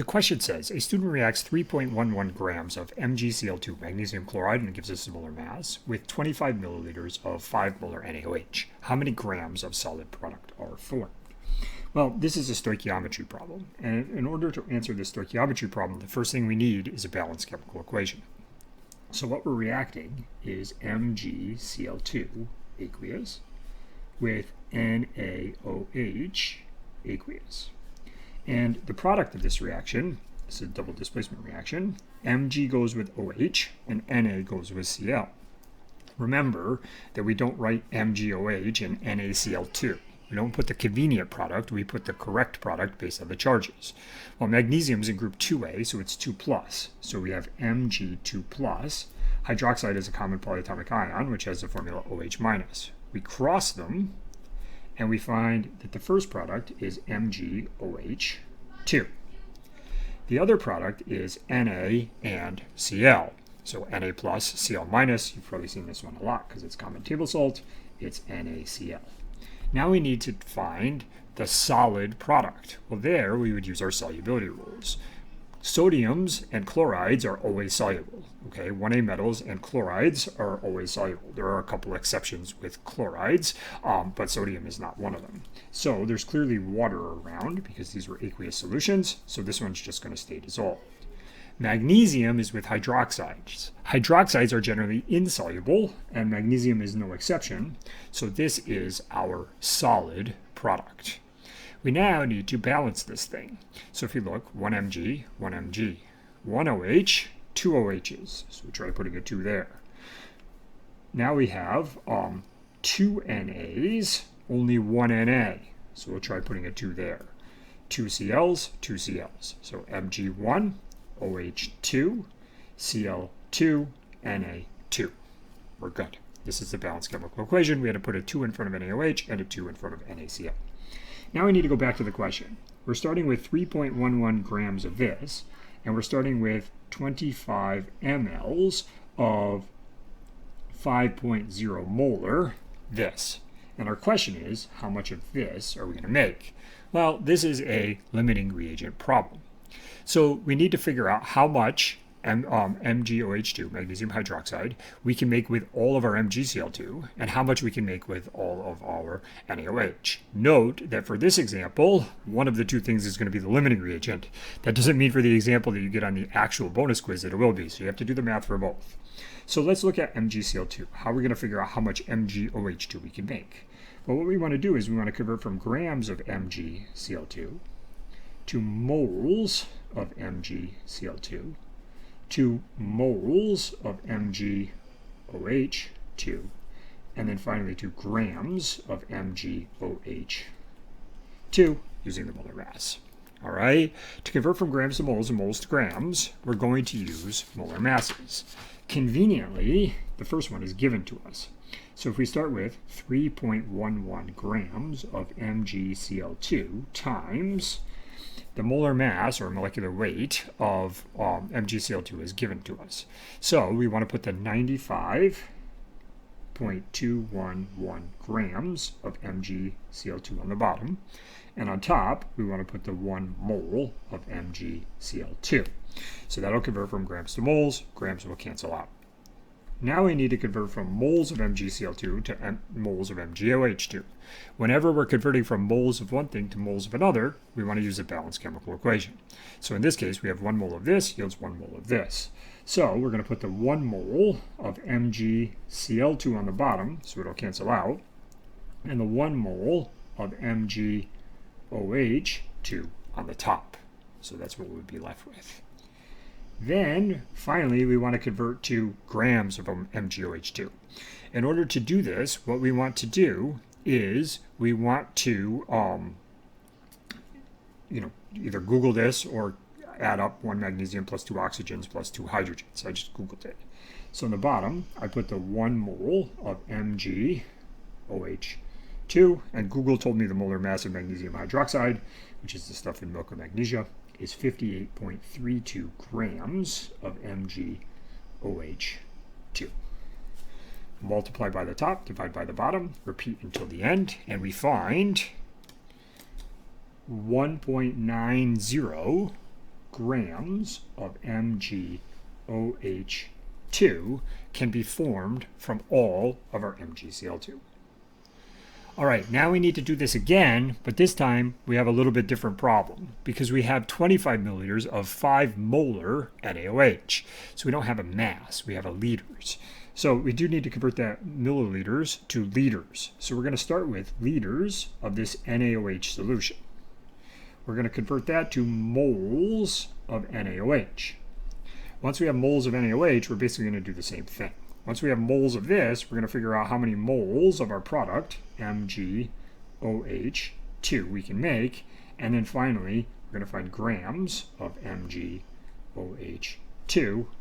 The question says, a student reacts 3.11 grams of MgCl2 magnesium chloride and gives us a molar mass with 25 milliliters of 5 molar NaOH. How many grams of solid product are formed? Well, this is a stoichiometry problem, and in order to answer this stoichiometry problem, the first thing we need is a balanced chemical equation. So what we're reacting is MgCl2 aqueous with NaOH aqueous. And the product of this reaction, this is a double displacement reaction, Mg goes with OH and Na goes with Cl. Remember that we don't write MgOH and NaCl2. We don't put the convenient product, we put the correct product based on the charges. Well, magnesium is in group 2A, so it's 2+. So we have Mg2+. Hydroxide is a common polyatomic ion, which has the formula OH-. We cross them, and we find that the first product is MgOH2. The other product is Na and Cl. So Na plus, Cl minus, you've probably seen this one a lot because it's common table salt, it's NaCl. Now we need to find the solid product. Well, there we would use our solubility rules. Sodiums and chlorides are always soluble. Okay, 1A metals and chlorides are always soluble. There are a couple exceptions with chlorides, but sodium is not one of them. So there's clearly water around because these were aqueous solutions, so this one's just going to stay dissolved. Magnesium is with hydroxides. Hydroxides are generally insoluble, and magnesium is no exception, so this is our solid product. We now need to balance this thing. So if you look, 1 Mg, 1 Mg, 1 OH, 2 OHs. So we try putting a 2 there. Now we have 2 NAs, only 1 Na. So we'll try putting a 2 there. 2 Cls, 2 Cls. So Mg1, OH2, Cl2, Na2. We're good. This is the balanced chemical equation. We had to put a 2 in front of NaOH and a 2 in front of NaCl. Now we need to go back to the question. We're starting with 3.11 grams of this, and we're starting with 25 mLs of 5.0 molar this. And our question is, how much of this are we going to make? Well, this is a limiting reagent problem. So we need to figure out how much MgOH2, magnesium hydroxide, we can make with all of our MgCl2 and how much we can make with all of our NaOH. Note that for this example, one of the two things is going to be the limiting reagent. That doesn't mean for the example that you get on the actual bonus quiz that it will be, so you have to do the math for both. So let's look at MgCl2. How are we going to figure out how much MgOH2 we can make? Well, what we want to do is we want to convert from grams of MgCl2 to moles of MgCl2 to moles of MgOH2, and then finally to grams of MgOH2 using the molar mass. All right, to convert from grams to moles and moles to grams, we're going to use molar masses. Conveniently, the first one is given to us. So if we start with 3.11 grams of MgCl2 times the molar mass or molecular weight of MgCl2 is given to us. So we want to put the 95.211 grams of MgCl2 on the bottom. And on top, we want to put the 1 mole of MgCl2. So that'll convert from grams to moles. Grams will cancel out. Now we need to convert from moles of MgCl2 to moles of MgOH2. Whenever we're converting from moles of one thing to moles of another, we want to use a balanced chemical equation. So in this case, we have 1 mole of this yields 1 mole of this. So we're going to put the 1 mole of MgCl2 on the bottom, so it'll cancel out, and the 1 mole of MgOH2 on the top. So that's what we would be left with. Then, finally, we want to convert to grams of MgOH2. In order to do this, what we want to do is we want to, either Google this or add up 1 magnesium plus 2 oxygens plus 2 hydrogens. I just Googled it. So on the bottom, I put the 1 mole of MgOH2, and Google told me the molar mass of magnesium hydroxide, which is the stuff in milk of magnesia, is 58.32 grams of MgOH2. Multiply by the top, divide by the bottom, repeat until the end, and we find 1.90 grams of MgOH2 can be formed from all of our MgCl2. All right, now we need to do this again, but this time we have a little bit different problem because we have 25 milliliters of 5 molar NaOH. So we don't have a mass, we have a liters. So we do need to convert that milliliters to liters. So we're going to start with liters of this NaOH solution. We're going to convert that to moles of NaOH. Once we have moles of NaOH, we're basically going to do the same thing. Once we have moles of this, we're going to figure out how many moles of our product, MgOH2, we can make. And then finally, we're going to find grams of MgOH2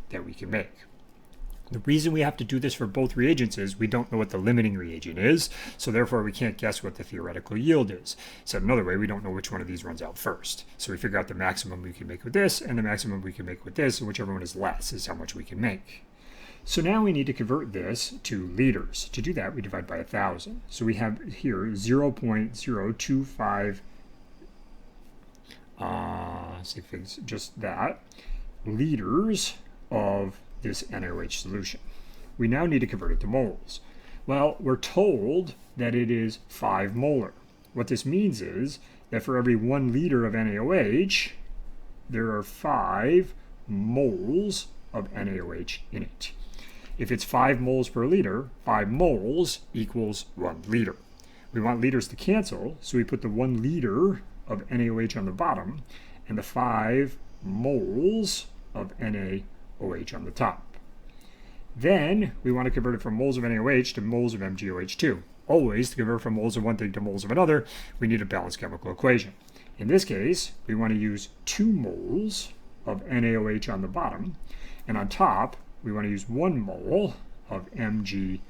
that we can make. The reason we have to do this for both reagents is we don't know what the limiting reagent is, so therefore we can't guess what the theoretical yield is. Said another way, we don't know which one of these runs out first. So we figure out the maximum we can make with this and the maximum we can make with this, and whichever one is less is how much we can make. So now we need to convert this to liters. To do that, we divide by 1,000. So we have here 0.025, just that, liters of this NaOH solution. We now need to convert it to moles. Well, we're told that it is 5 molar. What this means is that for every 1 liter of NaOH, there are 5 moles of NaOH in it. If it's 5 moles per liter, 5 moles equals 1 liter. We want liters to cancel, so we put the 1 liter of NaOH on the bottom and the 5 moles of NaOH on the top. Then we want to convert it from moles of NaOH to moles of MgOH2. Always, to convert from moles of one thing to moles of another, we need a balanced chemical equation. In this case, we want to use 2 moles of NaOH on the bottom, and on top, we want to use 1 mole of MgOH2.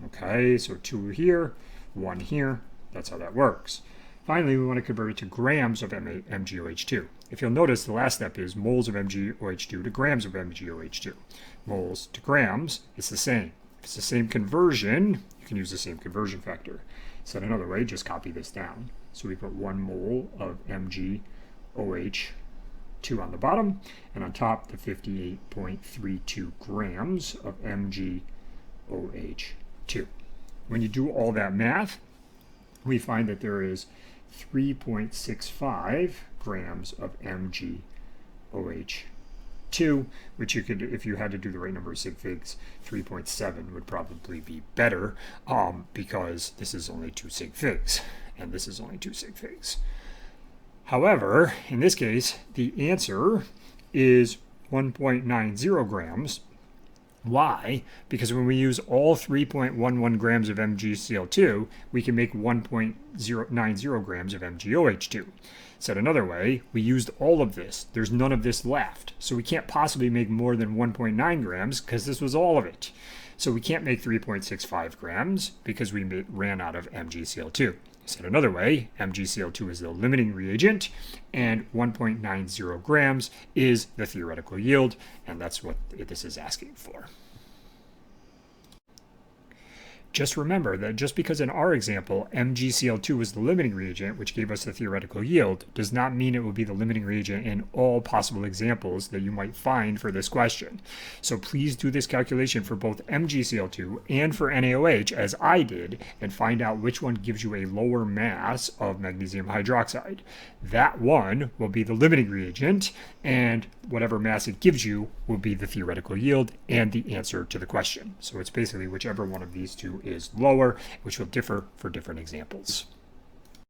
Okay, so 2 here, 1 here. That's how that works. Finally, we want to convert it to grams of MgOH2. If you'll notice, the last step is moles of MgOH2 to grams of MgOH2. Moles to grams, it's the same. If it's the same conversion, you can use the same conversion factor. Said another way, just copy this down. So we put 1 mole of MgOH2 on the bottom, and on top the 58.32 grams of MgOH2. When you do all that math, we find that there is 3.65 grams of MgOH2, which you could, if you had to do the right number of sig figs, 3.7 would probably be better, because this is only 2 sig figs, and this is only 2 sig figs. However, in this case, the answer is 1.90 grams. Why? Because when we use all 3.11 grams of MgCl2, we can make 1.90 grams of MgOH2. Said another way, we used all of this. There's none of this left. So we can't possibly make more than 1.9 grams because this was all of it. So we can't make 3.65 grams because we ran out of MgCl2. Said another way, MgCl2 is the limiting reagent, and 1.90 grams is the theoretical yield, and that's what this is asking for. Just remember that just because in our example, MgCl2 was the limiting reagent, which gave us the theoretical yield, does not mean it will be the limiting reagent in all possible examples that you might find for this question. So please do this calculation for both MgCl2 and for NaOH, as I did, and find out which one gives you a lower mass of magnesium hydroxide. That one will be the limiting reagent, and whatever mass it gives you will be the theoretical yield and the answer to the question. So it's basically whichever one of these two is lower, which will differ for different examples.